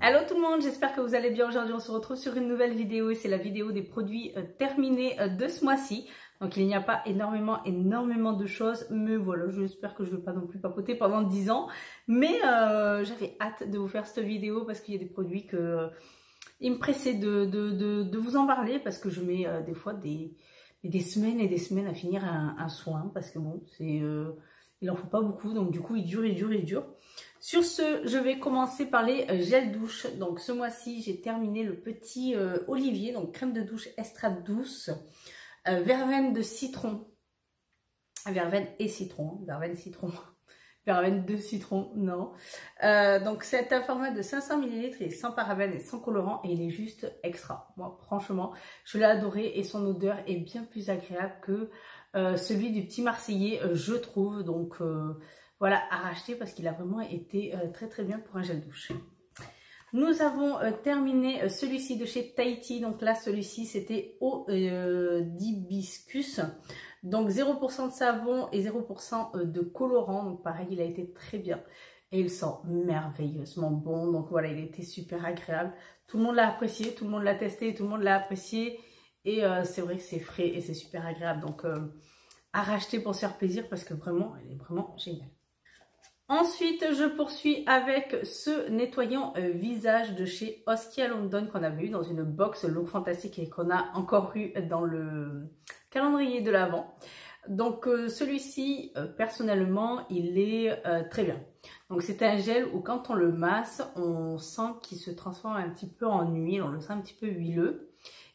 Hello tout le monde, j'espère que vous allez bien. Aujourd'hui on se retrouve sur une nouvelle vidéo et c'est la vidéo des produits terminés de ce mois-ci. Donc il n'y a pas énormément de choses, mais voilà, j'espère que je ne vais pas non plus papoter pendant 10 ans. Mais j'avais hâte de vous faire cette vidéo parce qu'il y a des produits que il me pressait de vous en parler parce que je mets des fois des semaines et des semaines à finir un soin parce que bon, il en faut pas beaucoup, donc du coup il dure. Sur ce, je vais commencer par les gels douche. Donc ce mois-ci, j'ai terminé le petit Olivier, donc crème de douche extra douce, verveine de citron, verveine et citron, verveine de citron, non. Donc c'est un format de 500 ml, il est sans parabènes et sans colorant et il est juste extra. Moi, franchement, je l'ai adoré et son odeur est bien plus agréable que celui du petit Marseillais, je trouve. Donc voilà, à racheter parce qu'il a vraiment été très bien pour un gel douche. Nous avons terminé celui-ci de chez Tahiti. Donc là, celui-ci, c'était eau d'hibiscus. Donc 0% de savon et 0% de colorant. Donc pareil, il a été très bien. Et il sent merveilleusement bon. Donc voilà, il était super agréable. Tout le monde l'a apprécié, tout le monde l'a testé, tout le monde l'a apprécié. Et c'est vrai que c'est frais et c'est super agréable. Donc à racheter pour se faire plaisir parce que vraiment, elle est vraiment géniale. Ensuite, je poursuis avec ce nettoyant visage de chez Oskia London qu'on a vu dans une box Look Fantastique et qu'on a encore eu dans le calendrier de l'Avent. Donc celui-ci, personnellement, il est très bien. Donc c'est un gel où quand on le masse, on sent qu'il se transforme un petit peu en huile, on le sent un petit peu huileux.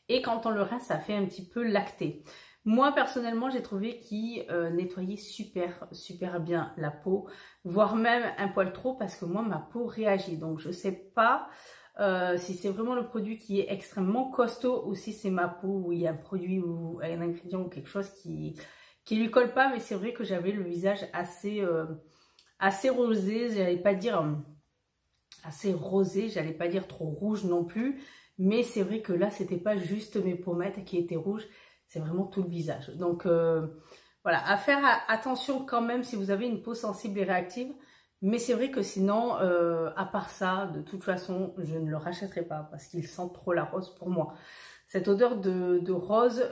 Et quand on le rince, ça fait un petit peu lacté. Moi, personnellement, j'ai trouvé qu'il nettoyait super bien la peau, voire même un poil trop parce que moi, ma peau réagit. Donc, je ne sais pas si c'est vraiment le produit qui est extrêmement costaud ou si c'est ma peau où il y a un produit ou un ingrédient ou quelque chose qui lui colle pas. Mais c'est vrai que j'avais le visage assez rosé, j'allais pas dire assez rosé, j'allais pas dire trop rouge non plus. Mais c'est vrai que là, c'était pas juste mes pommettes qui étaient rouges. C'est vraiment tout le visage. Donc voilà, à faire attention quand même si vous avez une peau sensible et réactive. Mais c'est vrai que sinon, à part ça, de toute façon, je ne le rachèterai pas parce qu'il sent trop la rose pour moi. Cette odeur de rose,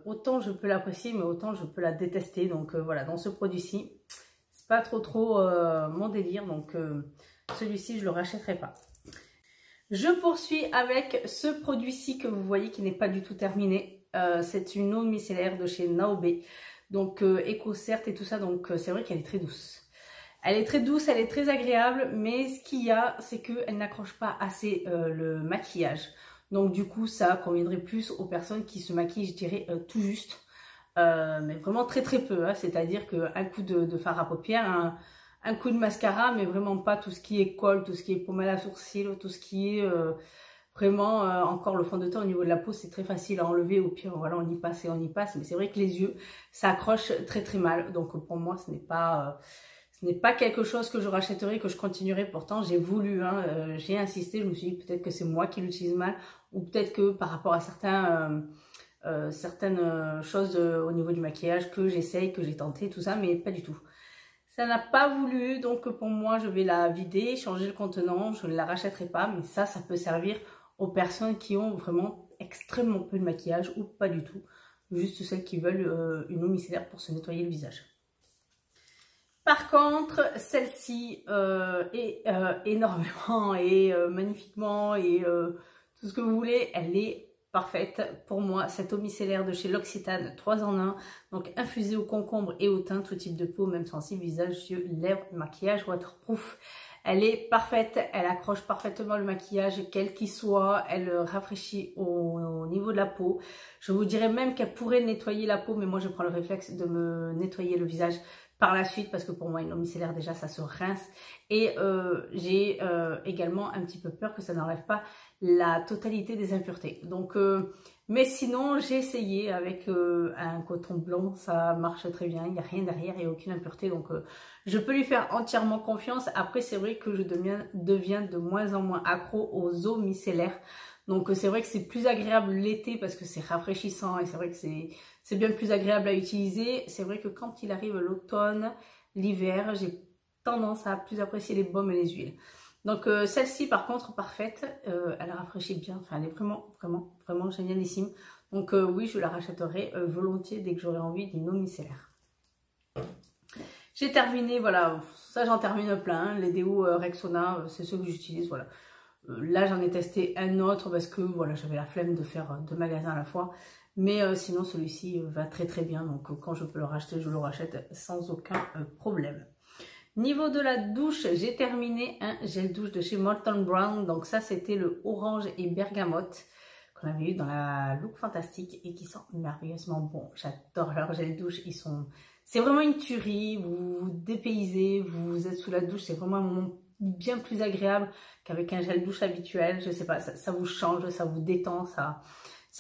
autant je peux l'apprécier, mais autant je peux la détester. Donc voilà, dans ce produit-ci, c'est pas trop mon délire. Donc celui-ci, je le rachèterai pas. Je poursuis avec ce produit-ci que vous voyez qui n'est pas du tout terminé. C'est une eau micellaire de chez Naobe, donc éco-cert et tout ça, donc c'est vrai qu'elle est très douce. Elle est très douce, elle est très agréable, mais ce qu'il y a, c'est qu'elle n'accroche pas assez le maquillage. Donc du coup, ça conviendrait plus aux personnes qui se maquillent, je dirais, tout juste. Mais vraiment très peu, hein, c'est-à-dire qu'un coup de fard à paupières, un coup de mascara, mais vraiment pas tout ce qui est colle, tout ce qui est pommade à sourcils, tout ce qui est... Vraiment, encore le fond de teint au niveau de la peau, c'est très facile à enlever. Au pire, voilà, on y passe. Mais c'est vrai que les yeux, ça accroche très mal. Donc pour moi, ce n'est pas quelque chose que je rachèterai, que je continuerai. Pourtant, j'ai voulu, hein, j'ai insisté. Je me suis dit peut-être que c'est moi qui l'utilise mal. Ou peut-être que par rapport à certaines choses au niveau du maquillage que j'essaye, que j'ai tenté, tout ça. Mais pas du tout. Ça n'a pas voulu. Donc pour moi, je vais la vider, changer le contenant. Je ne la rachèterai pas. Mais ça peut servir aux personnes qui ont vraiment extrêmement peu de maquillage ou pas du tout, juste celles qui veulent une eau micellaire pour se nettoyer le visage. Par contre, celle-ci est énormément et magnifiquement et tout ce que vous voulez, elle est parfaite pour moi. Cette eau micellaire de chez L'Occitane 3 en 1, donc infusée au concombre et au thym, tout type de peau, même sensible, visage, yeux, lèvres, maquillage, waterproof. Elle est parfaite, elle accroche parfaitement le maquillage, quel qu'il soit, elle rafraîchit au niveau de la peau. Je vous dirais même qu'elle pourrait nettoyer la peau, mais moi je prends le réflexe de me nettoyer le visage par la suite, parce que pour moi une eau micellaire déjà ça se rince. Et j'ai également un petit peu peur que ça n'enlève pas la totalité des impuretés. Donc, mais sinon j'ai essayé avec un coton blanc, ça marche très bien, il n'y a rien derrière, il n'y a aucune impureté, donc je peux lui faire entièrement confiance. Après c'est vrai que je deviens de moins en moins accro aux eaux micellaires, donc c'est vrai que c'est plus agréable l'été parce que c'est rafraîchissant et c'est vrai que c'est bien plus agréable à utiliser. C'est vrai que quand il arrive l'automne, l'hiver, j'ai tendance à plus apprécier les baumes et les huiles. Donc celle-ci par contre parfaite, elle rafraîchit bien, enfin elle est vraiment génialissime. Donc oui, je la rachèterai volontiers dès que j'aurai envie d'une eau micellaire. J'ai terminé, voilà, ça j'en termine plein, hein. Les déos Rexona, c'est ceux que j'utilise, voilà. Là j'en ai testé un autre parce que voilà, j'avais la flemme de faire 2 magasins à la fois. Mais sinon celui-ci va très bien, donc quand je peux le racheter, je le rachète sans aucun problème. Niveau de la douche, j'ai terminé un gel douche de chez Molton Brown. Donc ça, c'était le orange et bergamote qu'on avait eu dans la Look Fantastique et qui sent merveilleusement bon. J'adore leur gel douche. C'est vraiment une tuerie. Vous vous dépaysez, vous êtes sous la douche. C'est vraiment un moment bien plus agréable qu'avec un gel douche habituel. Je sais pas, ça vous change, ça vous détend, ça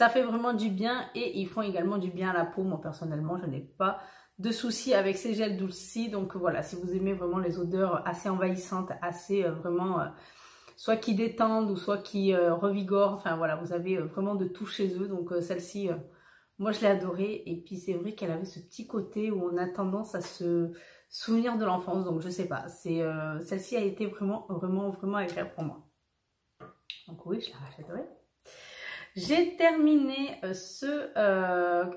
fait vraiment du bien et ils font également du bien à la peau. Moi, personnellement, je n'ai pas de soucis avec ces gels douces-ci. Donc voilà, si vous aimez vraiment les odeurs assez envahissantes, assez vraiment soit qui détendent ou soit qui revigorent, enfin voilà, vous avez vraiment de tout chez eux. Donc celle-ci, moi je l'ai adorée. Et puis c'est vrai qu'elle avait ce petit côté où on a tendance à se souvenir de l'enfance. Donc je sais pas, celle-ci a été vraiment agréable pour moi. Donc oui, je la rachèterai. J'ai terminé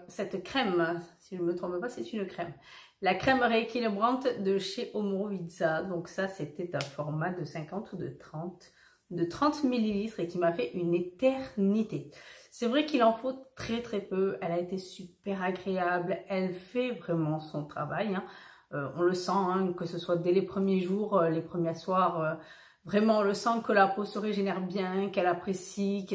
cette crème, si je ne me trompe pas, c'est une crème. La crème rééquilibrante de chez Omorovicza. Donc ça, c'était un format de 50 ou de 30 ml et qui m'a fait une éternité. C'est vrai qu'il en faut très peu. Elle a été super agréable. Elle fait vraiment son travail, hein. On le sent, hein, que ce soit dès les premiers jours, les premiers soirs. Vraiment, on le sent que la peau se régénère bien, qu'elle apprécie,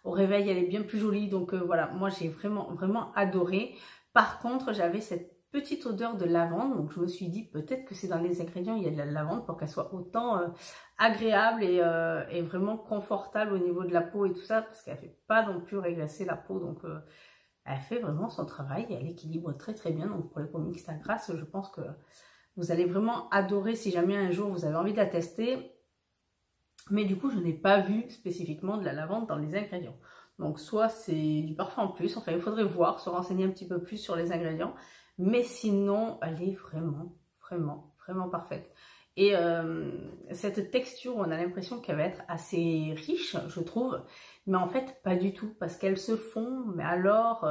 au réveil, elle est bien plus jolie. Donc voilà, moi j'ai vraiment adoré. Par contre, j'avais cette petite odeur de lavande. Donc je me suis dit, peut-être que c'est dans les ingrédients, il y a de la lavande pour qu'elle soit autant agréable et vraiment confortable au niveau de la peau et tout ça. Parce qu'elle ne fait pas non plus régresser la peau. Donc elle fait vraiment son travail et elle équilibre très bien. Donc pour les peaux mixtes à grasse, je pense que vous allez vraiment adorer si jamais un jour vous avez envie de la tester. Mais du coup, je n'ai pas vu spécifiquement de la lavande dans les ingrédients. Donc, soit c'est du parfum en plus. Enfin, il faudrait voir, se renseigner un petit peu plus sur les ingrédients. Mais sinon, elle est vraiment parfaite. Et cette texture, on a l'impression qu'elle va être assez riche, je trouve. Mais en fait, pas du tout. Parce qu'elles se font, mais alors,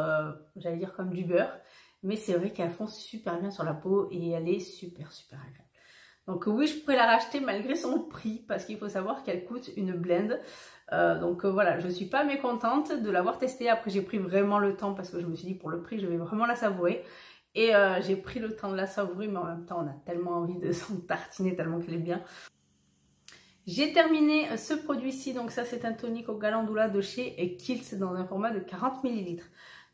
j'allais dire comme du beurre. Mais c'est vrai qu'elles font super bien sur la peau et elle est super agréable. Donc oui, je pourrais la racheter malgré son prix parce qu'il faut savoir qu'elle coûte une blende. Donc voilà, je suis pas mécontente de l'avoir testée. Après, j'ai pris vraiment le temps parce que je me suis dit pour le prix, je vais vraiment la savourer. Et j'ai pris le temps de la savourer, mais en même temps, on a tellement envie de s'en tartiner tellement qu'elle est bien. J'ai terminé ce produit-ci. Donc ça, c'est un tonique au Galandula de chez Kiehl's dans un format de 40 ml.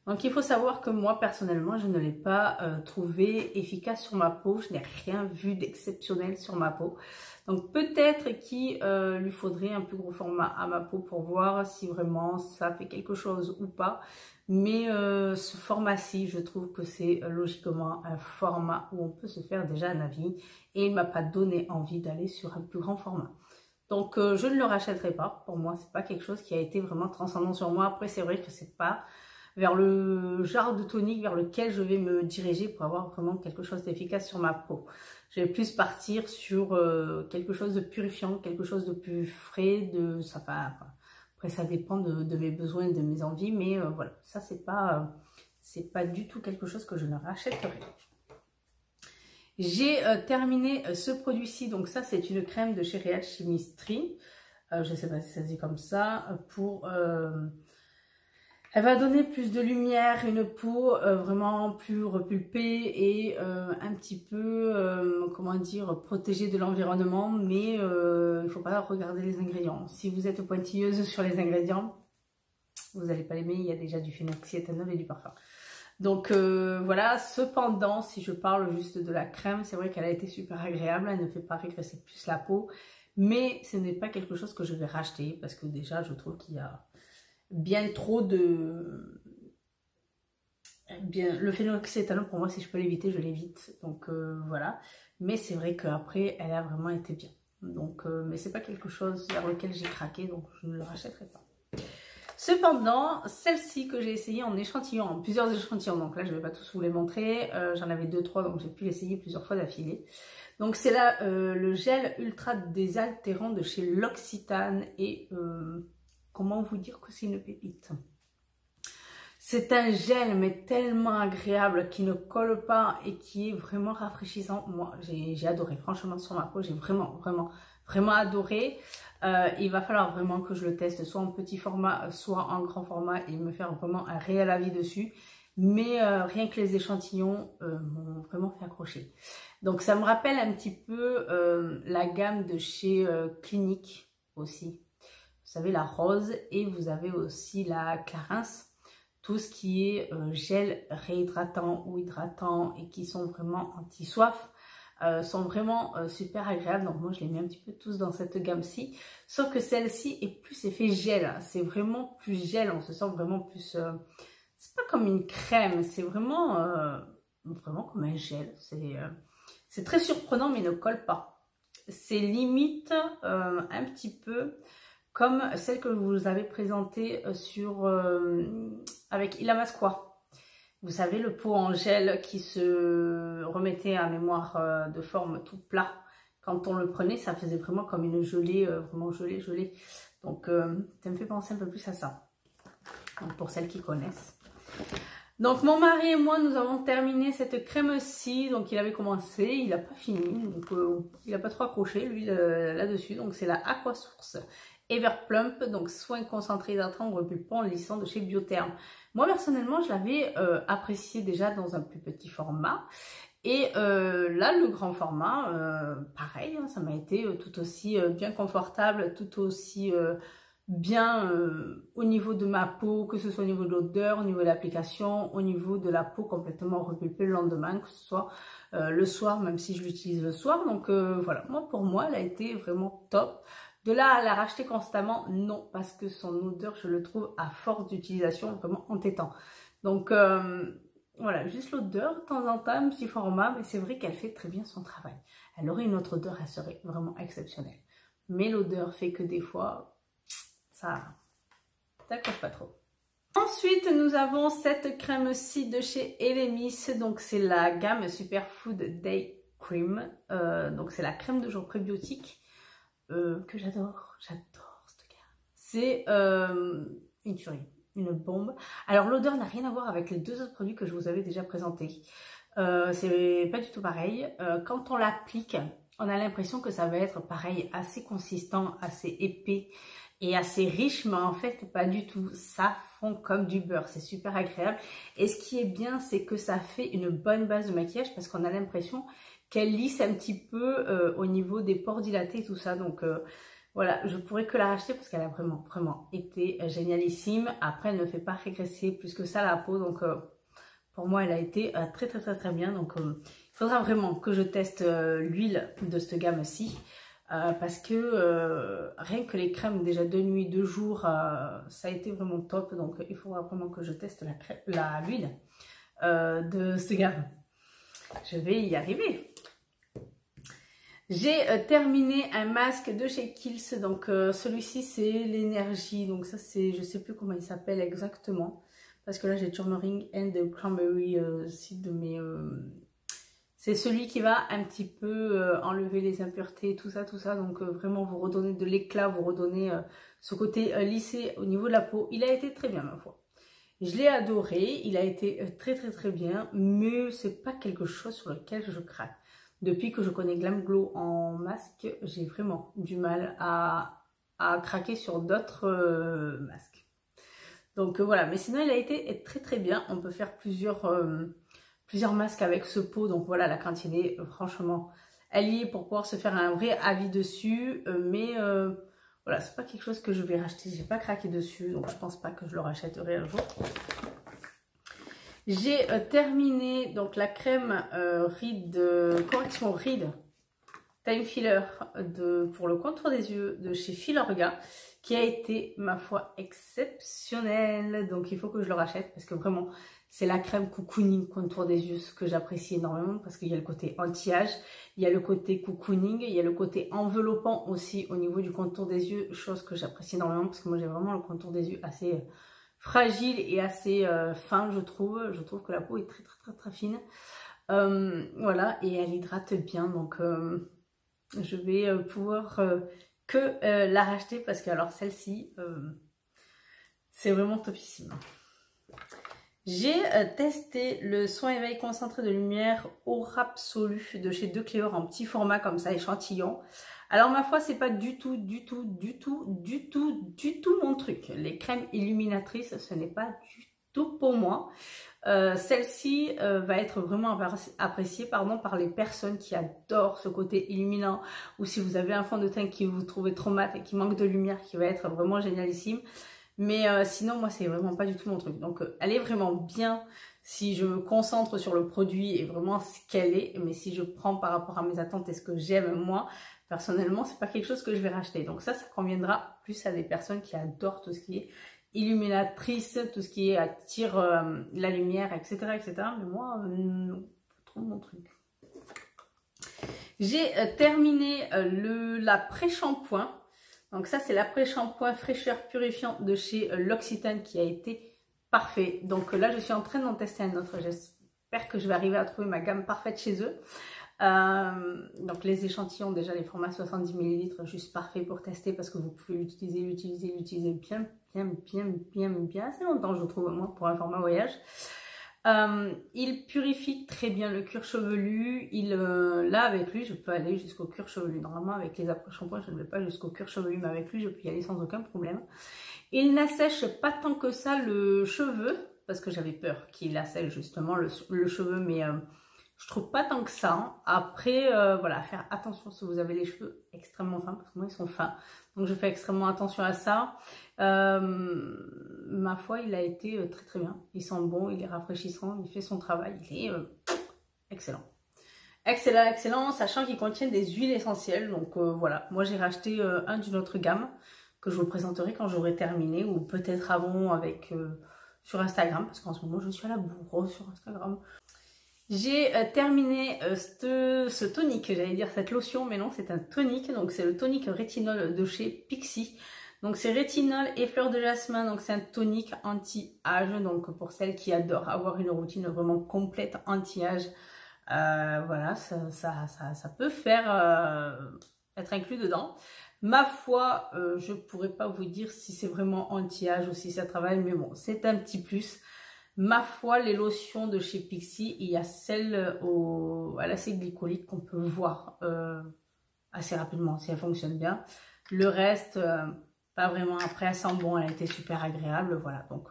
Donc il faut savoir que moi personnellement je ne l'ai pas trouvé efficace sur ma peau, je n'ai rien vu d'exceptionnel sur ma peau. Donc peut-être qu'il lui faudrait un plus gros format à ma peau pour voir si vraiment ça fait quelque chose ou pas. Mais ce format-ci, je trouve que c'est logiquement un format où on peut se faire déjà un avis et il ne m'a pas donné envie d'aller sur un plus grand format. Donc je ne le rachèterai pas, pour moi c'est pas quelque chose qui a été vraiment transcendant sur moi. Après c'est vrai que c'est pas vers le genre de tonique vers lequel je vais me diriger pour avoir vraiment quelque chose d'efficace sur ma peau. Je vais plus partir sur quelque chose de purifiant, quelque chose de plus frais, après ça dépend de mes besoins et de mes envies, mais voilà, ça c'est pas du tout quelque chose que je ne rachèterai. J'ai terminé ce produit-ci, donc ça c'est une crème de chez Real Chemistry, je ne sais pas si ça se dit comme ça, elle va donner plus de lumière, une peau vraiment plus repulpée et un petit peu, comment dire, protégée de l'environnement. Mais il ne faut pas regarder les ingrédients. Si vous êtes pointilleuse sur les ingrédients, vous n'allez pas l'aimer. Il y a déjà du phénoxyéthanol et du parfum. Donc voilà, cependant, si je parle juste de la crème, c'est vrai qu'elle a été super agréable. Elle ne fait pas régresser plus la peau. Mais ce n'est pas quelque chose que je vais racheter parce que déjà, je trouve qu'il y a bien trop de... le phénoxyéthanol, pour moi, si je peux l'éviter, je l'évite. Donc voilà. Mais c'est vrai qu'après, elle a vraiment été bien. Donc, mais c'est pas quelque chose vers lequel j'ai craqué, donc je ne le rachèterai pas. Cependant, celle-ci que j'ai essayée en échantillon, en plusieurs échantillons, donc là je ne vais pas tous vous les montrer, j'en avais 2-3 donc j'ai pu l'essayer plusieurs fois d'affilée. Donc c'est là le gel ultra désaltérant de chez L'Occitane et comment vous dire que c'est une pépite. C'est un gel mais tellement agréable qui ne colle pas et qui est vraiment rafraîchissant. Moi j'ai adoré, franchement sur ma peau j'ai vraiment adoré. Il va falloir vraiment que je le teste soit en petit format soit en grand format et me faire vraiment un réel avis dessus. Mais rien que les échantillons m'ont vraiment fait accrocher. Donc ça me rappelle un petit peu la gamme de chez Clinique aussi. Vous savez la rose et vous avez aussi la Clarins. Tout ce qui est gel réhydratant ou hydratant et qui sont vraiment anti-soif sont vraiment super agréables. Donc moi je les mets un petit peu tous dans cette gamme-ci. Sauf que celle-ci est plus effet gel. C'est vraiment plus gel. On se sent vraiment plus... c'est pas comme une crème. C'est vraiment comme un gel. C'est très surprenant mais il ne colle pas. C'est limite un petit peu... comme celle que je vous avais présentée avec Ilamasqua. Vous savez, le pot en gel qui se remettait à mémoire de forme tout plat. Quand on le prenait, ça faisait vraiment comme une gelée, vraiment gelée. Donc, ça me fait penser un peu plus à ça. Donc, pour celles qui connaissent. Donc, mon mari et moi, nous avons terminé cette crème-ci. Donc, il avait commencé, il n'a pas fini. Donc, il n'a pas trop accroché, lui, là-dessus. Donc, c'est la Aquasource Everplump, donc soin concentré hydratant repulpant lissant de chez Biotherm. Moi personnellement je l'avais apprécié déjà dans un plus petit format et là le grand format pareil hein, ça m'a été tout aussi bien confortable, tout aussi bien au niveau de ma peau, que ce soit au niveau de l'odeur, au niveau de l'application, au niveau de la peau complètement repulpée le lendemain, que ce soit le soir même si je l'utilise le soir. Donc voilà, pour moi elle a été vraiment top. De là à la racheter constamment, non, parce que son odeur, je le trouve à force d'utilisation vraiment entêtant. Donc voilà, juste l'odeur, de temps en temps, un petit format, mais c'est vrai qu'elle fait très bien son travail. Elle aurait une autre odeur, elle serait vraiment exceptionnelle. Mais l'odeur fait que des fois, ça accroche pas trop. Ensuite, nous avons cette crème-ci de chez Elemis, donc c'est la gamme Superfood Day Cream, donc c'est la crème de jour prébiotique. Que j'adore cette gamme. C'est une tuerie, une bombe. Alors l'odeur n'a rien à voir avec les deux autres produits que je vous avais déjà présentés. C'est pas du tout pareil. Quand on l'applique, on a l'impression que ça va être pareil, assez consistant, assez épais et assez riche, mais en fait pas du tout. Ça fond comme du beurre, c'est super agréable. Et ce qui est bien, c'est que ça fait une bonne base de maquillage parce qu'on a l'impression qu'elle lisse un petit peu au niveau des pores dilatés et tout ça. Donc voilà, je pourrais que la racheter parce qu'elle a vraiment été génialissime. Après, elle ne fait pas régresser plus que ça la peau. Donc pour moi, elle a été très bien. Donc il faudra vraiment que je teste l'huile de cette gamme-ci. Parce que rien que les crèmes déjà 2 nuits, 2 jours, ça a été vraiment top. Donc il faudra vraiment que je teste l'huile de cette gamme. Je vais y arriver. J'ai terminé un masque de chez Kiehl's, donc celui-ci c'est l'énergie, donc ça c'est, je sais plus comment il s'appelle exactement, parce que là j'ai Turmeric and Cranberry Seed, mais c'est celui qui va un petit peu enlever les impuretés, tout ça, donc vraiment vous redonner de l'éclat, vous redonner ce côté lissé au niveau de la peau. Il a été très bien ma foi. Je l'ai adoré, il a été très bien, mais c'est pas quelque chose sur lequel je craque. Depuis que je connais Glam Glow en masque, j'ai vraiment du mal à craquer sur d'autres masques. Donc voilà, mais sinon il a été très bien. On peut faire plusieurs masques avec ce pot. Donc voilà, la quantité, franchement, elle y est pour pouvoir se faire un vrai avis dessus. Mais voilà, c'est pas quelque chose que je vais racheter. J'ai pas craqué dessus, donc je pense pas que je le rachèterai un jour. J'ai terminé donc la crème correction rides Time Filler pour le contour des yeux de chez Filorga, qui a été ma foi exceptionnelle. Donc il faut que je le rachète parce que vraiment c'est la crème cocooning contour des yeux, ce que j'apprécie énormément parce qu'il y a le côté anti-âge, il y a le côté cocooning, il y a le côté enveloppant aussi au niveau du contour des yeux, chose que j'apprécie énormément parce que moi j'ai vraiment le contour des yeux assez fragile et assez fin, je trouve. Je trouve que la peau est très fine. Voilà, et elle hydrate bien, donc je vais pouvoir que la racheter parce que alors celle-ci, c'est vraiment topissime. J'ai testé le soin éveil concentré de lumière Aura Absolu de chez Decléor en petit format comme ça, échantillon. Alors ma foi, c'est pas du tout mon truc. Les crèmes illuminatrices, ce n'est pas du tout pour moi. Celle-ci va être vraiment appréciée par les personnes qui adorent ce côté illuminant, ou si vous avez un fond de teint qui vous trouvez trop mat et qui manque de lumière, qui va être vraiment génialissime. Mais sinon, moi, c'est vraiment pas du tout mon truc. Donc, elle est vraiment bien si je me concentre sur le produit et vraiment ce qu'elle est. Mais si je prends par rapport à mes attentes et ce que j'aime moi, personnellement, c'est pas quelque chose que je vais racheter. Donc ça conviendra plus à des personnes qui adorent tout ce qui est illuminatrice, tout ce qui attire la lumière, etc. Mais moi, non, pas trop mon truc. J'ai terminé l'après-shampoing. Donc ça, c'est l'après-shampoing fraîcheur purifiant de chez L'Occitane qui a été parfait. Donc là, je suis en train d'en tester un autre. J'espère que je vais arriver à trouver ma gamme parfaite chez eux. Donc les échantillons, déjà les formats 70 ml, juste parfait pour tester parce que vous pouvez l'utiliser bien assez longtemps, je trouve, moi, pour un format voyage. Il purifie très bien le cuir chevelu. Là, avec lui, je peux aller jusqu'au cuir chevelu. Normalement, avec les après-shampoings, je ne vais pas jusqu'au cuir chevelu, mais avec lui, je peux y aller sans aucun problème. Il n'assèche pas tant que ça le cheveu, parce que j'avais peur qu'il assèche justement le cheveu, mais je trouve pas tant que ça. Après, voilà, faire attention si vous avez les cheveux extrêmement fins, parce que moi, ils sont fins. Donc, je fais extrêmement attention à ça. Ma foi, il a été très bien. Il sent bon, il est rafraîchissant, il fait son travail. Il est excellent. Excellent, sachant qu'il contient des huiles essentielles. Donc, voilà, moi, j'ai racheté un d'une autre gamme que je vous présenterai quand j'aurai terminé, ou peut-être avant avec sur Instagram, parce qu'en ce moment, je suis à la bourre sur Instagram. J'ai terminé ce tonique, j'allais dire cette lotion, mais non, c'est un tonique. Donc c'est le tonique rétinol de chez Pixi. Donc c'est rétinol et fleur de jasmin, donc c'est un tonique anti-âge. Donc pour celles qui adorent avoir une routine vraiment complète anti-âge, voilà, ça peut faire être inclus dedans. Ma foi, je pourrais pas vous dire si c'est vraiment anti-âge ou si ça travaille, mais bon, c'est un petit plus. Ma foi, les lotions de chez Pixi, il y a celle à l'acide glycolique qu'on peut voir assez rapidement si elle fonctionne bien. Le reste, pas vraiment. Après, elle sent bon, elle a été super agréable. Voilà, donc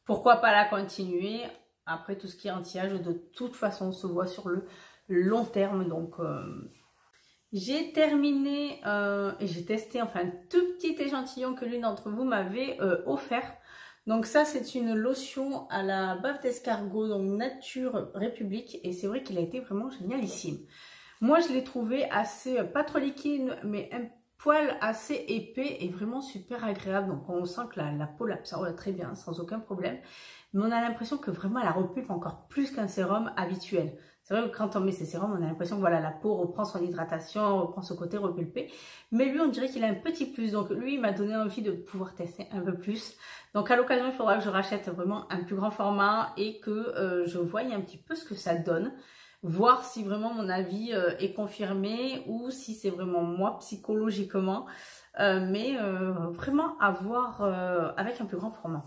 pourquoi pas la continuer. Après, tout ce qui est anti-âge, de toute façon, se voit sur le long terme. Donc, j'ai terminé et j'ai testé enfin un tout petit échantillon que l'une d'entre vous m'avait offert. Donc ça, c'est une lotion à la bave d'escargot, donc Nature République. Et c'est vrai qu'il a été vraiment génialissime. Moi, je l'ai trouvé assez, pas trop liquide, mais un poil assez épais et vraiment super agréable. Donc on sent que la peau l'absorbe très bien, sans aucun problème. Mais on a l'impression que vraiment elle repulpe encore plus qu'un sérum habituel. C'est vrai que quand on met ces sérums, on a l'impression que voilà, la peau reprend son hydratation, reprend ce côté repulpé. Mais lui, on dirait qu'il a un petit plus. Donc lui, il m'a donné envie de pouvoir tester un peu plus. Donc à l'occasion, il faudra que je rachète vraiment un plus grand format et que je voie un petit peu ce que ça donne. Voir si vraiment mon avis est confirmé ou si c'est vraiment moi psychologiquement. Mais vraiment à voir avec un plus grand format.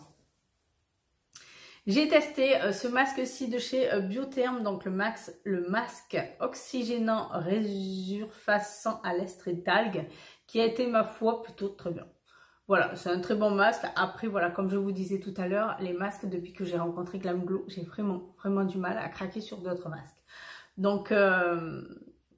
J'ai testé ce masque-ci de chez Biotherm, donc le masque oxygénant résurfaçant à l'extrait d'algues, qui a été, ma foi, plutôt très bien. Voilà, c'est un très bon masque. Après, voilà, comme je vous disais tout à l'heure, les masques, depuis que j'ai rencontré Glam Glow, j'ai vraiment du mal à craquer sur d'autres masques. Donc,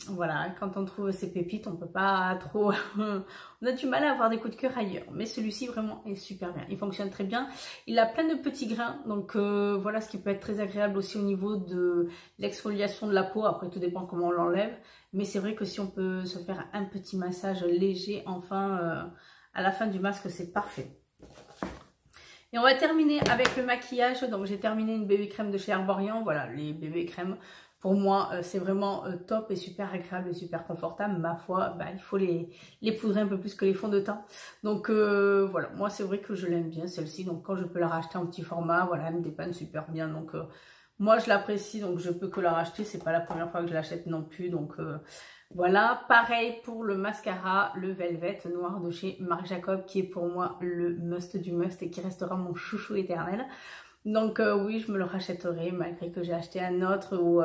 voilà, quand on trouve ces pépites, on peut pas trop... on a du mal à avoir des coups de cœur ailleurs. Mais celui-ci, vraiment, est super bien. Il fonctionne très bien. Il a plein de petits grains. Donc, voilà, ce qui peut être très agréable aussi au niveau de l'exfoliation de la peau. Après, tout dépend comment on l'enlève. Mais c'est vrai que si on peut se faire un petit massage léger, enfin, à la fin du masque, c'est parfait. Et on va terminer avec le maquillage. Donc j'ai terminé une bébé crème de chez Herborian. Voilà, les bébés crèmes, pour moi, c'est vraiment top et super agréable et super confortable. Ma foi, bah, il faut les poudrer un peu plus que les fonds de teint. Donc voilà, moi c'est vrai que je l'aime bien celle-ci. Donc quand je peux la racheter en petit format, voilà, elle me dépanne super bien. Donc moi je l'apprécie, donc je peux que la racheter. C'est pas la première fois que je l'achète non plus. Donc voilà, pareil pour le mascara, le Velvet noir de chez Marc Jacob, qui est pour moi le must du must et qui restera mon chouchou éternel. Donc oui, je me le rachèterai malgré que j'ai acheté un autre où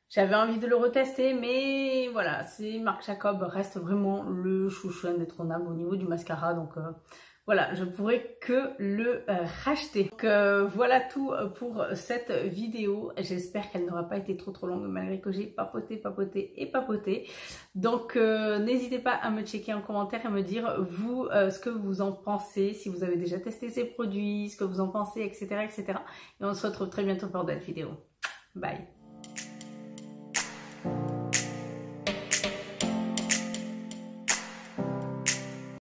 j'avais envie de le retester. Mais voilà, c'est Marc Jacob reste vraiment le chouchou indétrônable au niveau du mascara. Donc voilà, je pourrais que le racheter. Donc voilà tout pour cette vidéo. J'espère qu'elle n'aura pas été trop longue malgré que j'ai papoté. Donc n'hésitez pas à me checker en commentaire et me dire vous ce que vous en pensez, si vous avez déjà testé ces produits, ce que vous en pensez, etc. Et on se retrouve très bientôt pour d'autres vidéos. Bye.